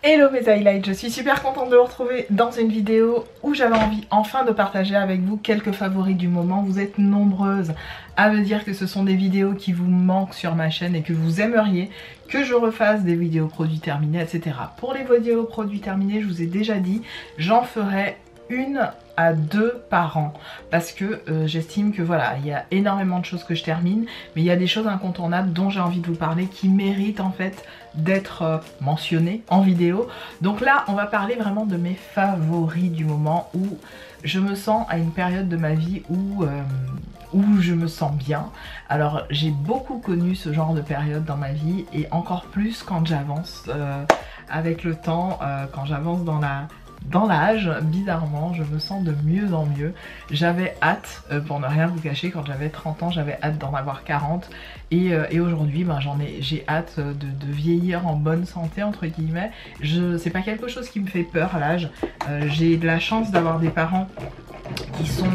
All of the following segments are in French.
Hello mes highlights, je suis super contente de vous retrouver dans une vidéo où j'avais envie enfin de partager avec vous quelques favoris du moment. Vous êtes nombreuses à me dire que ce sont des vidéos qui vous manquent sur ma chaîne et que vous aimeriez que je refasse des vidéos produits terminés, etc. Pour les vidéos produits terminés, je vous ai déjà dit, j'en ferai 1 à 2 par an parce que j'estime que voilà, il y a énormément de choses que je termine, mais il y a des choses incontournables dont j'ai envie de vous parler qui méritent en fait d'être mentionnées en vidéo. Donc là on va parler vraiment de mes favoris du moment, où je me sens à une période de ma vie où je me sens bien. Alors j'ai beaucoup connu ce genre de période dans ma vie et encore plus quand j'avance avec le temps, quand j'avance dans l'âge, bizarrement, je me sens de mieux en mieux. J'avais hâte, pour ne rien vous cacher, quand j'avais 30 ans, j'avais hâte d'en avoir 40. Et aujourd'hui, ben, j'ai hâte de vieillir en bonne santé, entre guillemets. C'est pas quelque chose qui me fait peur, l'âge. J'ai de la chance d'avoir des parents qui sont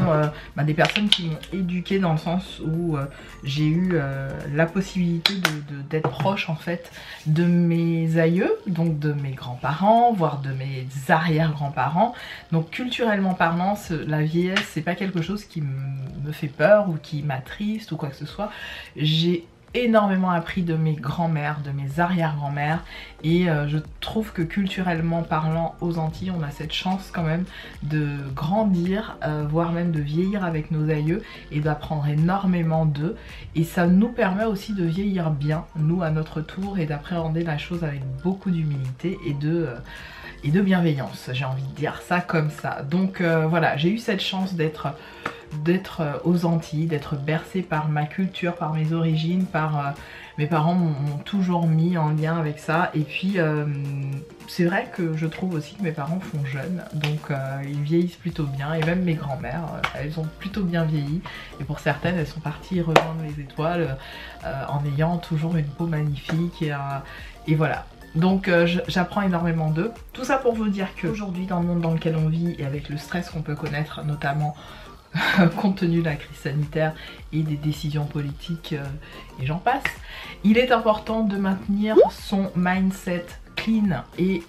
des personnes qui m'ont éduquée, dans le sens où j'ai eu la possibilité d'être proche en fait de mes aïeux, donc de mes grands-parents, voire de mes arrière-grands-parents. Donc culturellement parlant, la vieillesse c'est pas quelque chose qui me fait peur ou qui m'attriste ou quoi que ce soit. J'ai énormément appris de mes grands-mères, de mes arrière-grand-mères, et je trouve que culturellement parlant aux Antilles, on a cette chance quand même de grandir, voire même de vieillir avec nos aïeux et d'apprendre énormément d'eux, et ça nous permet aussi de vieillir bien, nous à notre tour, et d'appréhender la chose avec beaucoup d'humilité et de bienveillance, j'ai envie de dire ça comme ça. Donc voilà, j'ai eu cette chance d'être aux Antilles, d'être bercée par ma culture, par mes origines, par mes parents m'ont toujours mis en lien avec ça. Et puis c'est vrai que je trouve aussi que mes parents font jeunes, donc ils vieillissent plutôt bien, et même mes grand-mères, elles ont plutôt bien vieilli, et pour certaines elles sont parties rejoindre les étoiles en ayant toujours une peau magnifique, et voilà. Donc j'apprends énormément d'eux. Tout ça pour vous dire qu'aujourd'hui, dans le monde dans lequel on vit et avec le stress qu'on peut connaître, notamment compte tenu de la crise sanitaire et des décisions politiques et j'en passe, il est important de maintenir son mindset clean, et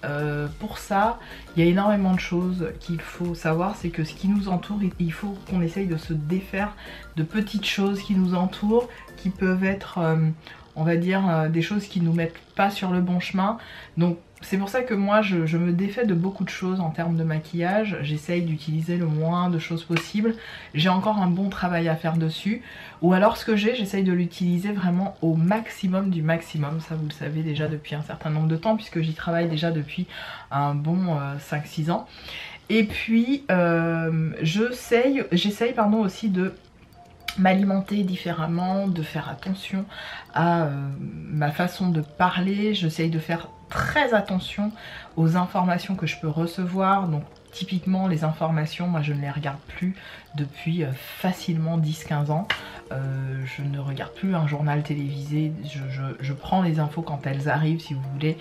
pour ça il y a énormément de choses qu'il faut savoir. C'est que ce qui nous entoure, il faut qu'on essaye de se défaire de petites choses qui nous entourent, qui peuvent être on va dire des choses qui nous mettent pas sur le bon chemin. Donc c'est pour ça que moi je me défais de beaucoup de choses en termes de maquillage. J'essaye d'utiliser le moins de choses possible. J'ai encore un bon travail à faire dessus. Ou alors ce que j'essaye de l'utiliser vraiment au maximum du maximum. Ça vous le savez déjà depuis un certain nombre de temps, puisque j'y travaille déjà depuis un bon 5-6 ans. Et puis j'essaye aussi de m'alimenter différemment, de faire attention à ma façon de parler. J'essaye de faire très attention aux informations que je peux recevoir. Donc typiquement les informations, moi je ne les regarde plus depuis facilement 10-15 ans. Je ne regarde plus un journal télévisé, je prends les infos quand elles arrivent, si vous voulez,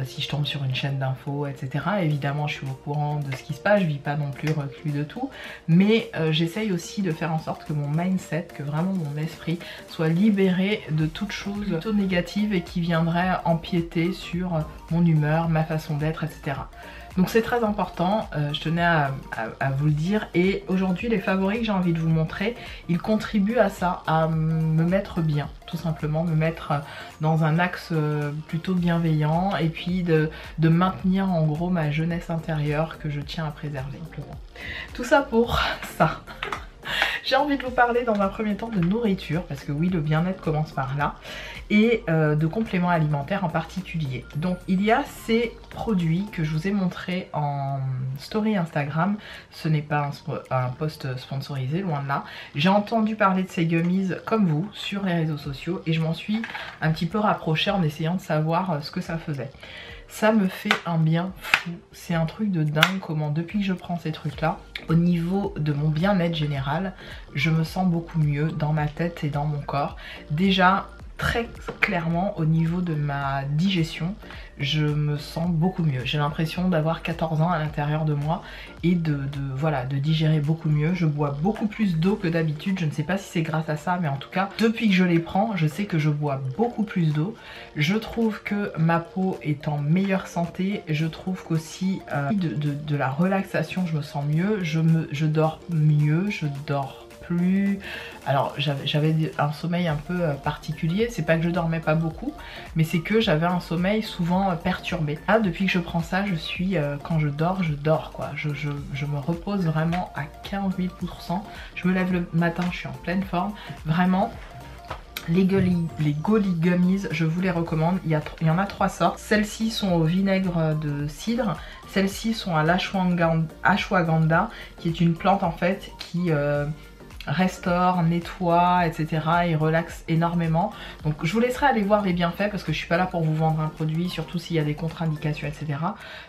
si je tombe sur une chaîne d'infos, etc. Évidemment je suis au courant de ce qui se passe, je vis pas non plus reclus de tout, mais j'essaye aussi de faire en sorte que mon mindset, que vraiment mon esprit soit libéré de toute chose plutôt négative et qui viendrait empiéter sur mon humeur, ma façon d'être, etc. Donc c'est très important, je tenais à vous le dire. Et aujourd'hui les favoris que j'ai envie de vous montrer, ils contribuent à ça, à me mettre bien, tout simplement, me mettre dans un axe plutôt bienveillant, et puis de maintenir en gros ma jeunesse intérieure que je tiens à préserver. Tout ça pour ça. J'ai envie de vous parler dans un premier temps de nourriture, parce que oui, le bien-être commence par là, et de compléments alimentaires en particulier. Donc il y a ces produits que je vous ai montrés en story Instagram. Ce n'est pas un post sponsorisé, loin de là. J'ai entendu parler de ces gummies comme vous sur les réseaux sociaux, et je m'en suis un petit peu rapprochée en essayant de savoir ce que ça faisait. Ça me fait un bien fou, c'est un truc de dingue comment depuis que je prends ces trucs là, au niveau de mon bien-être général, je me sens beaucoup mieux dans ma tête et dans mon corps. Déjà très clairement au niveau de ma digestion, je me sens beaucoup mieux. J'ai l'impression d'avoir 14 ans à l'intérieur de moi et voilà, de digérer beaucoup mieux. Je bois beaucoup plus d'eau que d'habitude. Je ne sais pas si c'est grâce à ça, mais en tout cas, depuis que je les prends, je sais que je bois beaucoup plus d'eau. Je trouve que ma peau est en meilleure santé. Je trouve qu'aussi de la relaxation, je me sens mieux. Je dors mieux, je dors plus. Alors j'avais un sommeil un peu particulier, c'est pas que je dormais pas beaucoup, mais c'est que j'avais un sommeil souvent perturbé. Là, depuis que je prends ça, je suis, quand je dors quoi. Je me repose vraiment à 15 000 %. Je me lève le matin, je suis en pleine forme. Vraiment, les Goli Gummies, je vous les recommande. Il y en a 3 sortes. Celles-ci sont au vinaigre de cidre. Celles-ci sont à l'ashwagandha, qui est une plante en fait qui restaure, nettoie, etc. et relaxe énormément. Donc je vous laisserai aller voir les bienfaits parce que je suis pas là pour vous vendre un produit, surtout s'il y a des contre-indications, etc.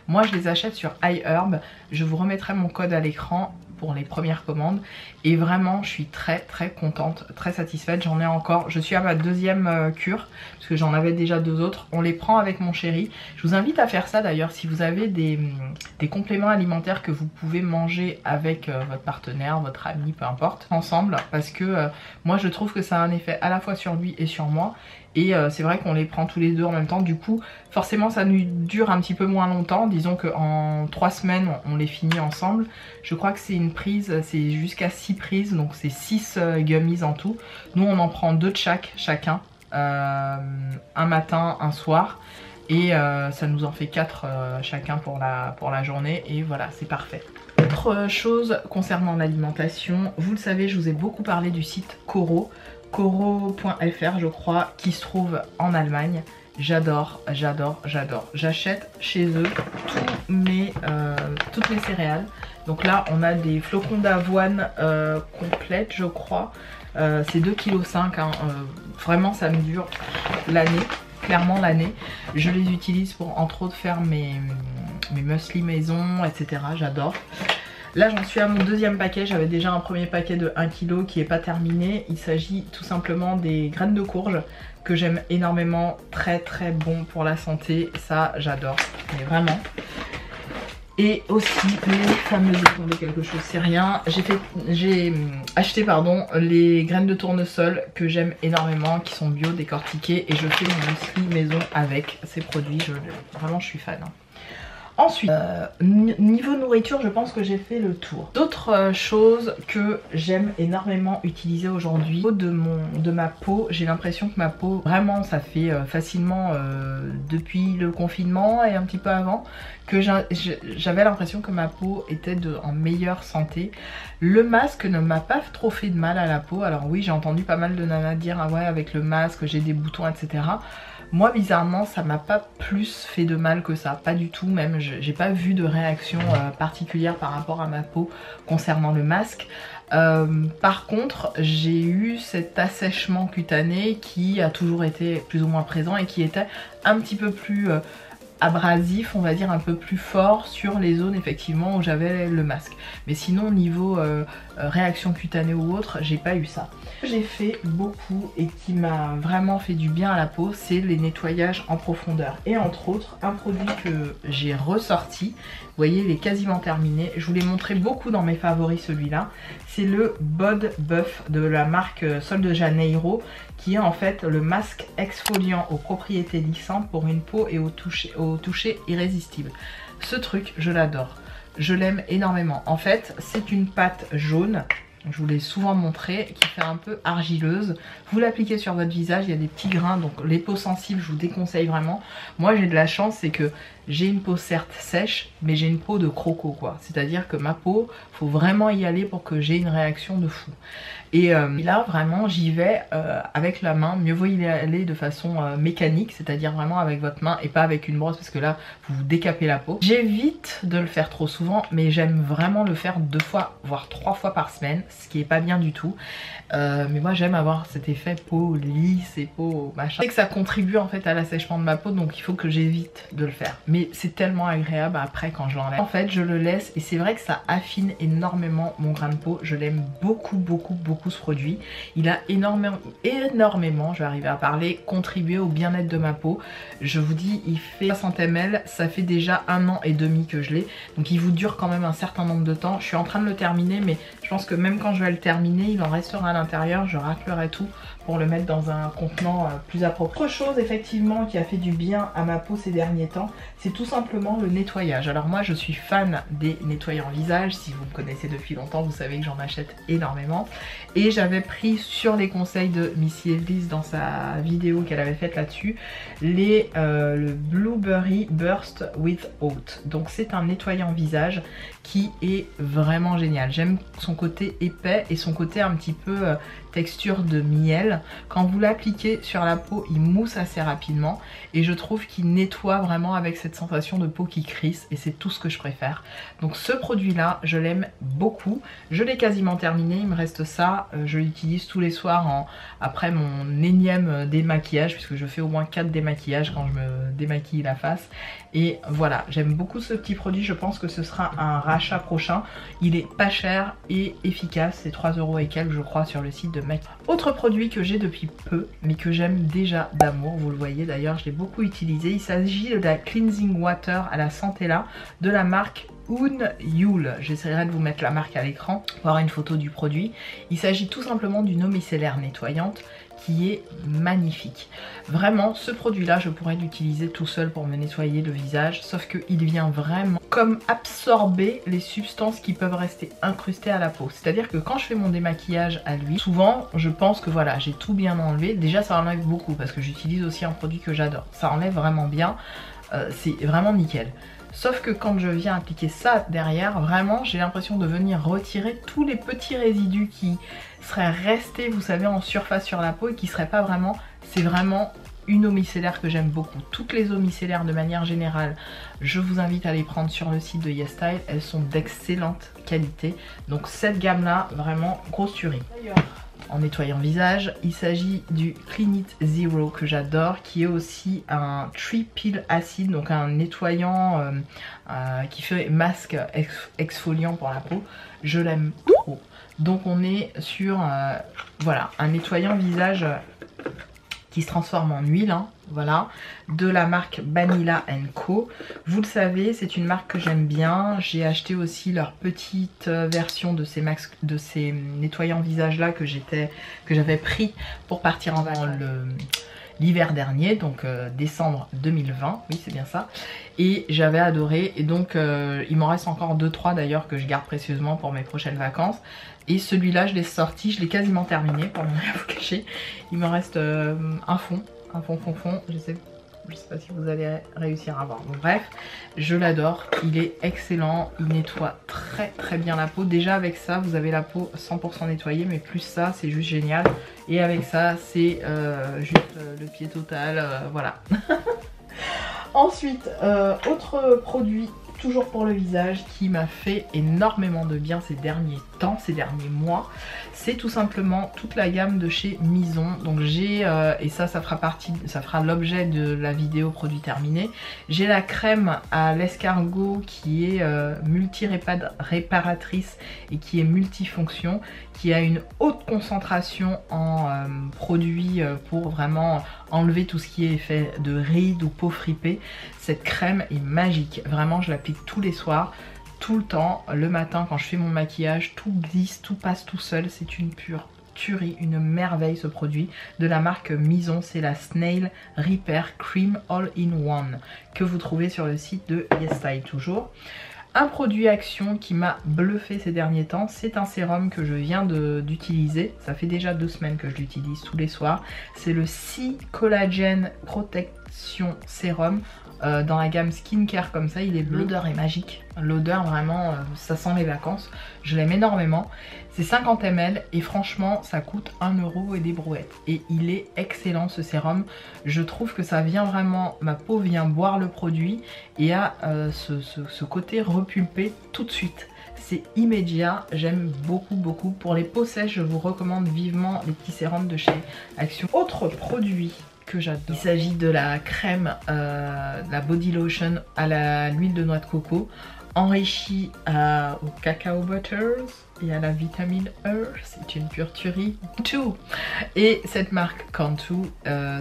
Moi je les achète sur iHerb. Je vous remettrai mon code à l'écran pour les premières commandes et vraiment je suis très contente, très satisfaite. J'en ai encore, je suis à ma 2e cure parce que j'en avais déjà 2 autres. On les prend avec mon chéri. Je vous invite à faire ça d'ailleurs si vous avez des compléments alimentaires que vous pouvez manger avec votre partenaire, votre ami, peu importe, ensemble, parce que moi je trouve que ça a un effet à la fois sur lui et sur moi. Et c'est vrai qu'on les prend tous les deux en même temps, du coup forcément ça nous dure un petit peu moins longtemps. Disons qu'en 3 semaines on les finit ensemble. Je crois que c'est une prise, c'est jusqu'à 6 prises, donc c'est 6 gummies en tout. Nous on en prend 2 de chacun, un matin, un soir. Et ça nous en fait 4 chacun pour la journée et voilà, c'est parfait. Autre chose concernant l'alimentation, vous le savez, je vous ai beaucoup parlé du site Coro. Coro.fr je crois, qui se trouve en Allemagne. J'adore. J'achète chez eux toutes mes céréales. Donc là on a des flocons d'avoine complètes je crois. C'est 2,5 kg hein. Vraiment ça me dure l'année. Clairement l'année. Je les utilise pour entre autres faire mes muesli maison, etc. J'adore. Là j'en suis à mon 2e paquet, j'avais déjà un premier paquet de 1 kg qui n'est pas terminé. Il s'agit tout simplement des graines de courge que j'aime énormément, très bon pour la santé, ça j'adore, mais vraiment. Et aussi les fameuses de quelque chose, c'est rien. J'ai acheté les graines de tournesol que j'aime énormément, qui sont bio, décortiquées, et je fais mon muesli maison avec ces produits. Vraiment je suis fan. Hein. Ensuite, niveau nourriture, je pense que j'ai fait le tour. D'autres choses que j'aime énormément utiliser aujourd'hui, de ma peau, j'ai l'impression que ma peau, vraiment ça fait facilement depuis le confinement et un petit peu avant, que j'avais l'impression que ma peau était en meilleure santé. Le masque ne m'a pas trop fait de mal à la peau. Alors oui, j'ai entendu pas mal de nanas dire ah ouais avec le masque j'ai des boutons, etc. Moi bizarrement ça m'a pas plus fait de mal que ça, pas du tout même, j'ai pas vu de réaction particulière par rapport à ma peau concernant le masque. Par contre j'ai eu cet assèchement cutané qui a toujours été plus ou moins présent et qui était un petit peu plus abrasif, on va dire un peu plus fort sur les zones effectivement où j'avais le masque. Mais sinon niveau réaction cutanée ou autre, j'ai pas eu ça. Ce que j'ai fait beaucoup et qui m'a vraiment fait du bien à la peau, c'est les nettoyages en profondeur. Et entre autres, un produit que j'ai ressorti, vous voyez il est quasiment terminé, je vous l'ai montré beaucoup dans mes favoris celui-là, c'est le Bod Buff de la marque Sol de Janeiro, qui est en fait le masque exfoliant aux propriétés lissantes pour une peau et au toucher irrésistible. Ce truc, je l'adore. Je l'aime énormément. En fait, c'est une pâte jaune, je vous l'ai souvent montré, qui fait un peu argileuse. Vous l'appliquez sur votre visage, il y a des petits grains, donc les peaux sensibles, je vous déconseille vraiment. Moi, j'ai de la chance, c'est que j'ai une peau certes sèche, mais j'ai une peau de croco, quoi. C'est-à-dire que ma peau, faut vraiment y aller pour que j'ai une réaction de fou. Et là, vraiment, j'y vais avec la main. Mieux vaut y aller de façon mécanique, c'est-à-dire vraiment avec votre main et pas avec une brosse, parce que là, vous vous décapez la peau. J'évite de le faire trop souvent, mais j'aime vraiment le faire 2 fois, voire 3 fois par semaine. ce qui est pas bien du tout. Mais moi j'aime avoir cet effet peau lisse et peau machin. Je sais que ça contribue en fait à l'assèchement de ma peau, donc il faut que j'évite de le faire. Mais c'est tellement agréable après quand je l'enlève. En fait je le laisse et c'est vrai que ça affine énormément mon grain de peau. Je l'aime beaucoup ce produit. Il a énormément, je vais arriver à parler, contribué au bien-être de ma peau. Je vous dis, il fait 60 ml, ça fait déjà 1 an et demi que je l'ai. Donc il vous dure quand même un certain nombre de temps. Je suis en train de le terminer, mais je pense que même quand je vais le terminer, il en restera à l'intérieur. Je raclerai tout pour le mettre dans un contenant plus approprié. Autre chose effectivement qui a fait du bien à ma peau ces derniers temps, c'est tout simplement le nettoyage. Alors moi je suis fan des nettoyants visage, si vous me connaissez depuis longtemps vous savez que j'en achète énormément. Et j'avais pris sur les conseils de Missy Elvis dans sa vidéo qu'elle avait faite là-dessus, le Blueberry Burst with Oat. Donc c'est un nettoyant visage qui est vraiment génial. J'aime son côté épais et son côté un petit peu texture de miel. Quand vous l'appliquez sur la peau, il mousse assez rapidement et je trouve qu'il nettoie vraiment avec cette sensation de peau qui crisse et c'est tout ce que je préfère. Donc ce produit là, je l'aime beaucoup. Je l'ai quasiment terminé, il me reste ça. Je l'utilise tous les soirs après mon énième démaquillage puisque je fais au moins 4 démaquillages quand je me démaquille la face. Et voilà, j'aime beaucoup ce petit produit, je pense que ce sera un rachat prochain. Il est pas cher et efficace, c'est 3 € et quelques je crois sur le site de MAC. Autre produit que j'ai depuis peu mais que j'aime déjà d'amour, vous le voyez d'ailleurs, je l'ai beaucoup utilisé. Il s'agit de la Cleansing Water à la Centella de la marque Yule. J'essaierai de vous mettre la marque à l'écran pour avoir une photo du produit. Il s'agit tout simplement d'une eau micellaire nettoyante qui est magnifique. Vraiment, ce produit-là, je pourrais l'utiliser tout seul pour me nettoyer le visage, sauf qu'il vient vraiment comme absorber les substances qui peuvent rester incrustées à la peau. C'est-à-dire que quand je fais mon démaquillage à lui, souvent, je pense que voilà, j'ai tout bien enlevé. Déjà, ça enlève beaucoup parce que j'utilise aussi un produit que j'adore. Ça enlève vraiment bien, c'est vraiment nickel. Sauf que quand je viens appliquer ça derrière, vraiment j'ai l'impression de venir retirer tous les petits résidus qui seraient restés, vous savez, en surface sur la peau et qui seraient pas vraiment... C'est vraiment une eau micellaire que j'aime beaucoup. Toutes les eaux micellaires de manière générale, je vous invite à les prendre sur le site de YesStyle. Elles sont d'excellente qualité. Donc cette gamme là, vraiment grosse tuerie. En nettoyant visage, il s'agit du Clean It Zero que j'adore, qui est aussi un Tree Peel Acid, donc un nettoyant qui fait masque exfoliant pour la peau. Je l'aime trop. Donc on est sur voilà, un nettoyant visage qui se transforme en huile, hein, voilà, de la marque Banilla & Co. Vous le savez, c'est une marque que j'aime bien. J'ai acheté aussi leur petite version de ces nettoyants visage là que j'avais pris pour partir en l'hiver dernier, donc décembre 2020, oui c'est bien ça, et j'avais adoré. Et donc il m'en reste encore 2-3 d'ailleurs que je garde précieusement pour mes prochaines vacances. Et celui-là je l'ai sorti, je l'ai quasiment terminé pour ne rien vous cacher. Il me reste un fond, je sais pas si vous allez réussir à voir. Bon, bref, je l'adore, il est excellent, il nettoie très bien la peau. Déjà avec ça vous avez la peau 100% nettoyée, mais plus ça c'est juste génial. Et avec ça c'est juste le pied total, voilà. Ensuite, autre produit toujours pour le visage qui m'a fait énormément de bien ces derniers temps, ces derniers mois, c'est tout simplement toute la gamme de chez Mison. Donc j'ai, et ça fera l'objet de la vidéo produit terminé, j'ai la crème à l'escargot qui est multi-réparatrice et qui est multifonction, qui a une haute concentration en produits pour vraiment enlever tout ce qui est effet de rides ou peau fripée. Cette crème est magique, vraiment je l'applique tous les soirs, tout le temps, le matin quand je fais mon maquillage, tout glisse, tout passe tout seul, c'est une pure tuerie, une merveille ce produit de la marque Mison. C'est la Snail Repair Cream All in One que vous trouvez sur le site de YesStyle toujours. Un produit action qui m'a bluffé ces derniers temps, c'est un sérum que je viens d'utiliser. Ça fait déjà 2 semaines que je l'utilise tous les soirs. C'est le Sea Collagen Protection Sérum dans la gamme Skincare comme ça. Il est bleu. L'odeur est magique. L'odeur vraiment, ça sent les vacances. Je l'aime énormément. C'est 50 ml et franchement ça coûte 1 € et des brouettes. Et il est excellent ce sérum. Je trouve que ça vient vraiment, ma peau vient boire le produit et a ce côté repulpé tout de suite. c'est immédiat, j'aime beaucoup. Pour les peaux sèches, je vous recommande vivement les petits sérums de chez Action. Autre produit que j'adore, il s'agit de la crème, la body lotion à l'huile de noix de coco, enrichie au cacao butters et à la vitamine E, c'est une pure tuerie. Cantu. Et cette marque Cantu,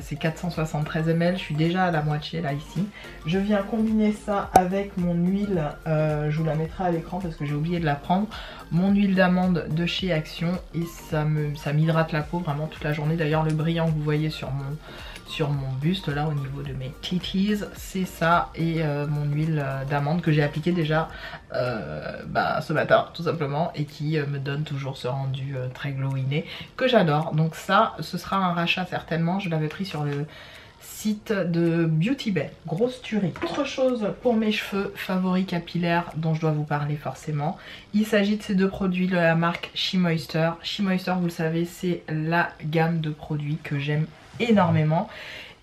c'est 473 ml, je suis déjà à la moitié là ici. Je viens combiner ça avec mon huile, je vous la mettrai à l'écran parce que j'ai oublié de la prendre, mon huile d'amande de chez Action, et ça m'hydrate la peau vraiment toute la journée. D'ailleurs le brillant que vous voyez sur mon buste là au niveau de mes titties, c'est ça, et mon huile d'amande que j'ai appliquée déjà ce matin tout simplement, et qui me donne toujours ce rendu très glowiné que j'adore. Donc ça, ce sera un rachat certainement, je l'avais pris sur le site de Beauty Bay, grosse tuerie. Autre chose pour mes cheveux favoris capillaires dont je dois vous parler forcément, il s'agit de ces deux produits de la marque SheMoisture. SheMoisture, vous le savez, c'est la gamme de produits que j'aime énormément.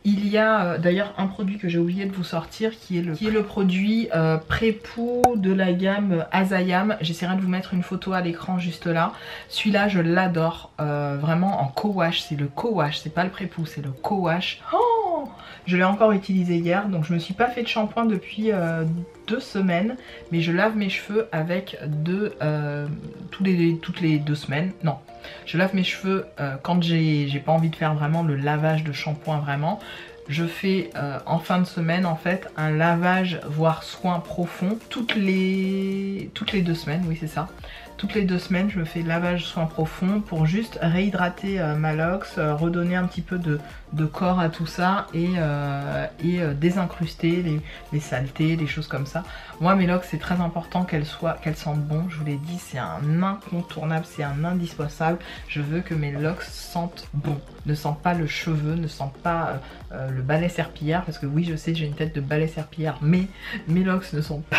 Il y a d'ailleurs un produit que j'ai oublié de vous sortir qui est le produit pré-pou de la gamme Azayam. J'essaierai de vous mettre une photo à l'écran juste là. Celui-là je l'adore, vraiment en co-wash, c'est le co-wash, c'est pas le pré-pou, c'est le co-wash. Oh, je l'ai encore utilisé hier, donc je me suis pas fait de shampoing depuis 2 semaines, mais je lave mes cheveux avec toutes les 2 semaines, non. Je lave mes cheveux quand j'ai pas envie de faire vraiment le lavage de shampoing vraiment. Je fais en fin de semaine en fait un lavage voire soin profond toutes les 2 semaines, oui c'est ça. Toutes les 2 semaines je me fais lavage soin profond pour juste réhydrater ma lox, redonner un petit peu de corps à tout ça, et désincruster les saletés, des choses comme ça. Moi mes lox c'est très important qu'elles sentent bon, je vous l'ai dit, c'est un incontournable, c'est un indispensable. Je veux que mes lox sentent bon, ne sentent pas le cheveu, ne sentent pas le balai serpillière, parce que oui je sais j'ai une tête de balai serpillière, mais mes lox ne sont pas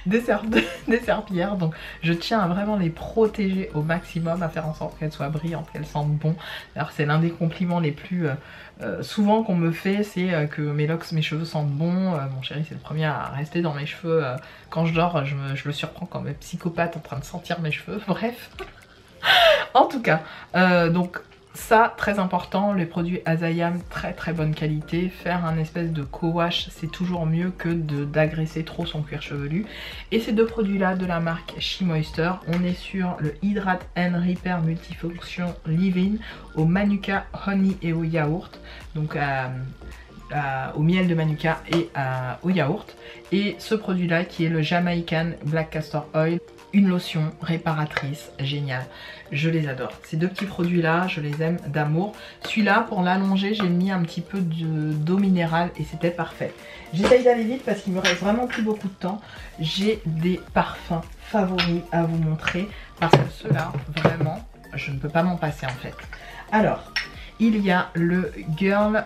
des serpillères, donc je tiens à vraiment les protéger au maximum, à faire en sorte qu'elles soient brillantes, qu'elles sentent bon. Alors c'est l'un des compliments les plus souvent qu'on me fait, c'est que mes cheveux sentent bon. Mon chéri c'est le premier à rester dans mes cheveux, quand je dors je le surprends comme un psychopathe en train de sentir mes cheveux, bref. En tout cas, donc ça, très important, les produits Azayam, très bonne qualité. Faire un espèce de co-wash, c'est toujours mieux que d'agresser trop son cuir chevelu. Et ces deux produits-là de la marque SheMoisture, on est sur le Hydrate and Repair Multifunction Leave-In au Manuka Honey et au yaourt. Donc au miel de Manuka et au yaourt. Et ce produit-là qui est le Jamaican Black Castor Oil, une lotion réparatrice géniale, je les adore. Ces deux petits produits là je les aime d'amour. Celui-là pour l'allonger j'ai mis un petit peu d'eau minérale et c'était parfait. J'essaye d'aller vite parce qu'il me reste vraiment plus beaucoup de temps. J'ai des parfums favoris à vous montrer parce que ceux-là vraiment je ne peux pas m'en passer en fait. Alors il y a le Girl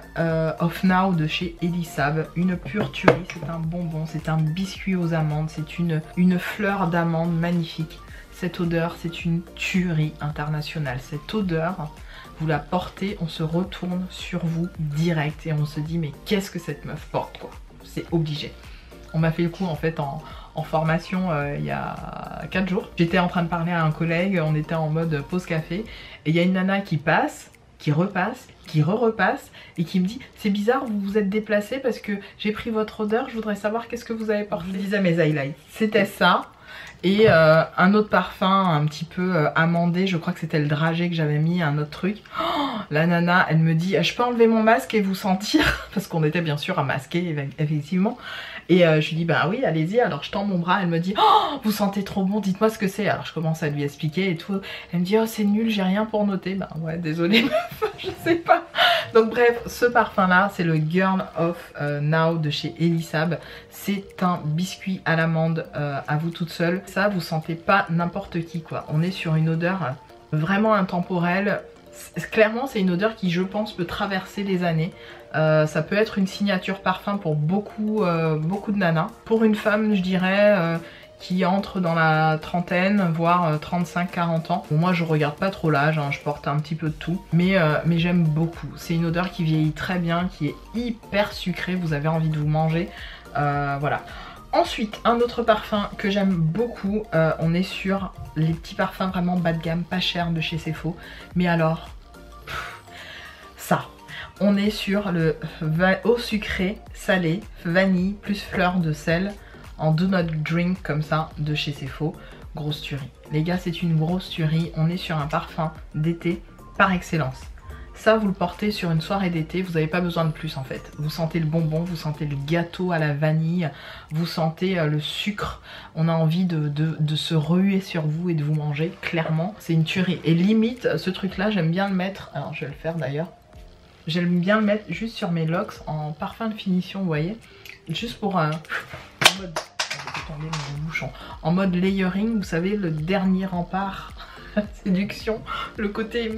of Now de chez Elisab, une pure tuerie, c'est un bonbon, c'est un biscuit aux amandes, c'est une fleur d'amande magnifique. Cette odeur, c'est une tuerie internationale. Cette odeur, vous la portez, on se retourne sur vous direct et on se dit mais qu'est-ce que cette meuf porte quoi. C'est obligé. On m'a fait le coup en fait en formation il y a 4 jours. J'étais en train de parler à un collègue, on était en mode pause café et il y a une nana qui passe, qui repasse, qui repasse et qui me dit c'est bizarre, vous vous êtes déplacé parce que j'ai pris votre odeur, je voudrais savoir qu'est-ce que vous avez porté. Je disais mes highlights, c'était ça et un autre parfum un petit peu amandé, je crois que c'était le dragé que j'avais mis, un autre truc. Oh, la nana elle me dit je peux enlever mon masque et vous sentir, parce qu'on était bien sûr à masquer effectivement. Et je lui dis bah oui allez-y, alors je tends mon bras, elle me dit oh vous sentez trop bon, dites-moi ce que c'est. Alors je commence à lui expliquer et tout, elle me dit oh c'est nul, j'ai rien pour noter. Bah ouais désolée meuf, je sais pas. Donc bref, ce parfum là c'est le Girl of Now de chez Elisab. C'est un biscuit à l'amande à vous toute seule. Ça vous sentez pas n'importe qui quoi, on est sur une odeur vraiment intemporelle. Clairement c'est une odeur qui je pense peut traverser les années. Ça peut être une signature parfum pour beaucoup de nanas. Pour une femme je dirais qui entre dans la trentaine voire 35-40 ans. Bon, moi je regarde pas trop l'âge, hein, je porte un petit peu de tout. Mais j'aime beaucoup. C'est une odeur qui vieillit très bien, qui est hyper sucrée, vous avez envie de vous manger. Voilà. Ensuite, un autre parfum que j'aime beaucoup, on est sur les petits parfums vraiment bas de gamme, pas cher de chez Cefo. Mais alors, ça, on est sur le eau sucrée, salée, vanille, plus fleur de sel, en do not drink comme ça, de chez Cefo. Grosse tuerie. Les gars, c'est une grosse tuerie. On est sur un parfum d'été par excellence. Ça, vous le portez sur une soirée d'été, vous n'avez pas besoin de plus en fait. Vous sentez le bonbon, vous sentez le gâteau à la vanille, vous sentez le sucre. On a envie de se ruer sur vous et de vous manger, clairement. C'est une tuerie. Et limite, ce truc-là, j'aime bien le mettre, alors je vais le faire d'ailleurs. J'aime bien le mettre juste sur mes locks en parfum de finition, vous voyez. Juste pour en mode... tomber mon bouchon. En mode layering, vous savez, le dernier rempart. Séduction, le côté...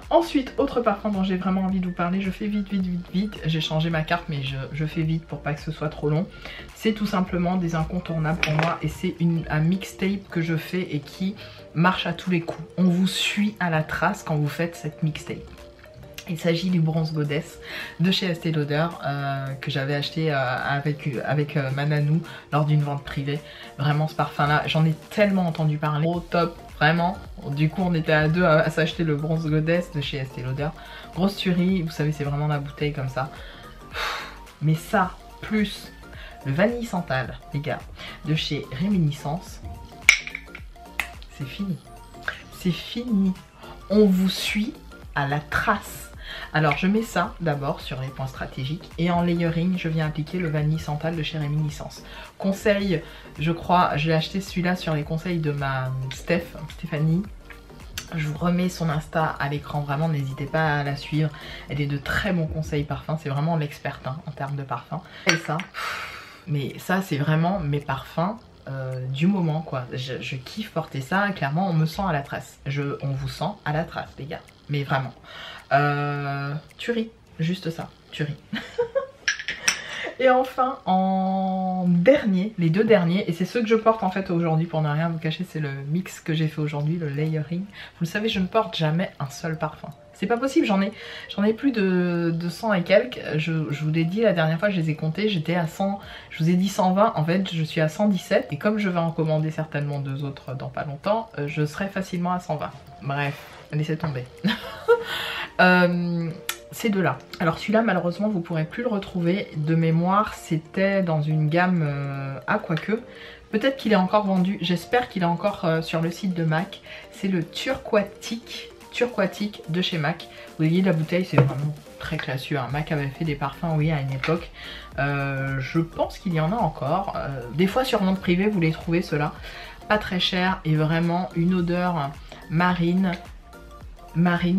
Ensuite, autre parfum dont j'ai vraiment envie de vous parler, je fais vite. J'ai changé ma carte mais je fais vite pour pas que ce soit trop long. C'est tout simplement des incontournables pour moi et c'est un mixtape que je fais et qui marche à tous les coups. On vous suit à la trace quand vous faites cette mixtape. Il s'agit du Bronze Goddess de chez Estée Lauder que j'avais acheté avec Mananou lors d'une vente privée. Vraiment ce parfum là, j'en ai tellement entendu parler. Au top, vraiment. Du coup on était à deux à s'acheter le Bronze Goddess de chez Estée Lauder. Grosse tuerie, vous savez c'est vraiment la bouteille comme ça. Mais ça, plus le Vanille Santal, les gars, de chez Réminiscence, c'est fini. C'est fini. On vous suit à la trace. Alors je mets ça d'abord sur les points stratégiques et en layering je viens appliquer le Vanille Santal de chez Réminiscence. Conseil, je crois, j'ai acheté celui-là sur les conseils de ma Stéphanie. Je vous remets son Insta à l'écran, vraiment n'hésitez pas à la suivre. Elle est de très bons conseils parfums, c'est vraiment l'experte hein, en termes de parfums. Et ça, mais ça c'est vraiment mes parfums du moment quoi. Je kiffe porter ça, clairement on me sent à la trace. On vous sent à la trace les gars, mais vraiment. Tuerie, juste ça, tuerie. Et enfin en dernier, les deux derniers, et c'est ceux que je porte en fait aujourd'hui pour ne rien vous cacher, c'est le mix que j'ai fait aujourd'hui, le layering. Vous le savez, je ne porte jamais un seul parfum. C'est pas possible, j'en ai plus de 100 et quelques. Je vous l'ai dit la dernière fois, je les ai comptés, j'étais à 100, je vous ai dit 120, en fait je suis à 117. Et comme je vais en commander certainement 2 autres dans pas longtemps, je serai facilement à 120. Bref, laissez tomber. Ces deux-là. Alors celui-là, malheureusement, vous pourrez plus le retrouver. De mémoire, c'était dans une gamme quoique. Peut-être qu'il est encore vendu. J'espère qu'il est encore sur le site de MAC. C'est le Turquatique de chez MAC. Vous voyez, la bouteille, c'est vraiment très classieux. Hein. MAC avait fait des parfums, oui, à une époque. Je pense qu'il y en a encore. Des fois, sur vente privée, vous les trouvez, ceux-là. Pas très cher et vraiment une odeur marine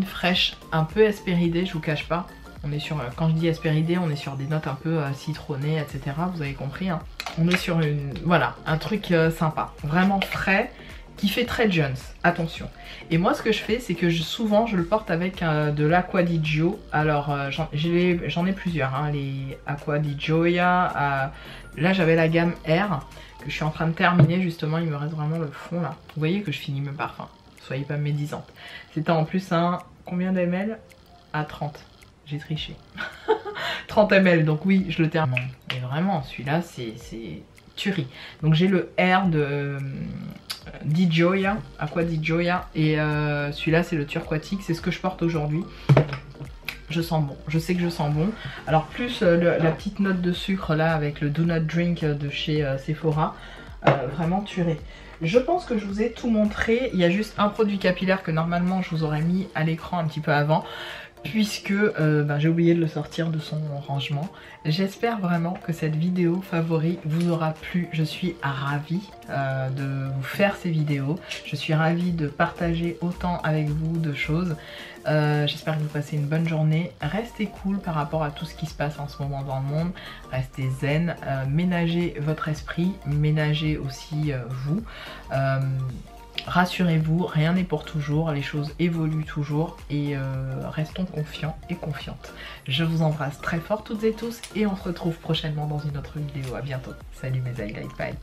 fraîche, un peu hespéridée, je vous cache pas. On est sur, quand je dis hespéridée, on est sur des notes un peu citronnées, etc. Vous avez compris, hein. On est sur voilà, un truc sympa, vraiment frais, qui fait très Jones, attention. Et moi ce que je fais, c'est que souvent je le porte avec de l'Acqua di Gio. Alors j'en ai plusieurs, hein, les Acqua di Gioia. Là j'avais la gamme R, que je suis en train de terminer justement, il me reste vraiment le fond là. Vous voyez que je finis mes parfums. Soyez pas médisante. C'était en plus un... Combien de ml? À 30. J'ai triché. 30 ml, donc oui, je le termine. Mais vraiment, celui-là, c'est tuerie. Donc j'ai le R de Di Gioia, Acqua di Gioia. Et celui-là, c'est le Turquatique. C'est ce que je porte aujourd'hui. Je sens bon. Je sais que je sens bon. Alors plus la petite note de sucre là, avec le Do Not Drink de chez Sephora. Vraiment tuerie. Je pense que je vous ai tout montré. Il y a juste un produit capillaire que normalement je vous aurais mis à l'écran un petit peu avant, puisque j'ai oublié de le sortir de son rangement. J'espère vraiment que cette vidéo favori vous aura plu. Je suis ravie de vous faire ces vidéos. Je suis ravie de partager autant avec vous de choses. J'espère que vous passez une bonne journée. Restez cool par rapport à tout ce qui se passe en ce moment dans le monde. Restez zen, ménagez votre esprit, ménagez aussi vous. Rassurez-vous, rien n'est pour toujours, les choses évoluent toujours et restons confiants et confiantes. Je vous embrasse très fort toutes et tous et on se retrouve prochainement dans une autre vidéo. À bientôt. Salut mes highlights, bye.